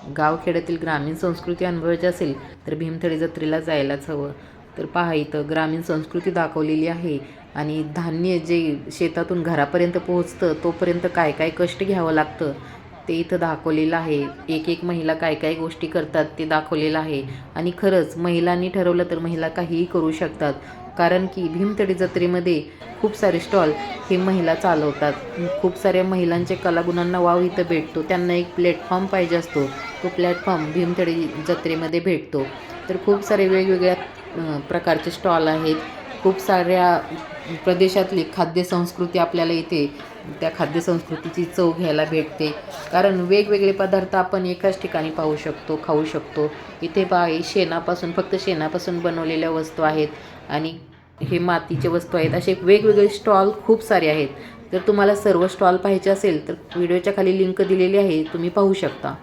गावखेड्यातील ग्रामीण संस्कृती अनुभवायची असेल तर भीमथडी जत्रेला जायलाच हवं. तर पहा, इथं ग्रामीण संस्कृती दाखवलेली आहे आणि धान्य जे शेतातून घरापर्यंत पोहोचतं तोपर्यंत काय काय कष्ट घ्यावं लागतं ते इथं दाखवलेलं आहे. एक एक महिला काय काय गोष्टी करतात ते दाखवलेलं आहे. आणि खरंच महिलांनी ठरवलं तर महिला काहीही करू शकतात, कारण की भीमथडी जत्रेमध्ये खूप सारे स्टॉल हे महिला चालवतात. खूप साऱ्या महिलांच्या कलागुणांना वाव इथं भेटतो. त्यांना एक प्लॅटफॉर्म पाहिजे असतो, तो प्लॅटफॉर्म भीमथडी जत्रेमध्ये भेटतो. तर खूप सारे वेगवेगळ्या प्रकारचे स्टॉल आहेत. खूप साऱ्या प्रदेशातली खाद्यसंस्कृती आपल्याला इथे त्या खाद्यसंस्कृतीची चव घ्यायला भेटते, कारण वेगवेगळे पदार्थ आपण एकाच ठिकाणी पाहू शकतो, खाऊ शकतो. इथे पहा, शेणापासून, फक्त शेणापासून बनवलेल्या वस्तू आहेत आणि हे मातीचे वस्तू आहेत. असे वेगवेगळे स्टॉल खूप सारे आहेत. जर तुम्हाला सर्व स्टॉल पाहायचे असेल तर व्हिडिओच्या खाली लिंक दिलेली आहे, तुम्ही पाहू शकता.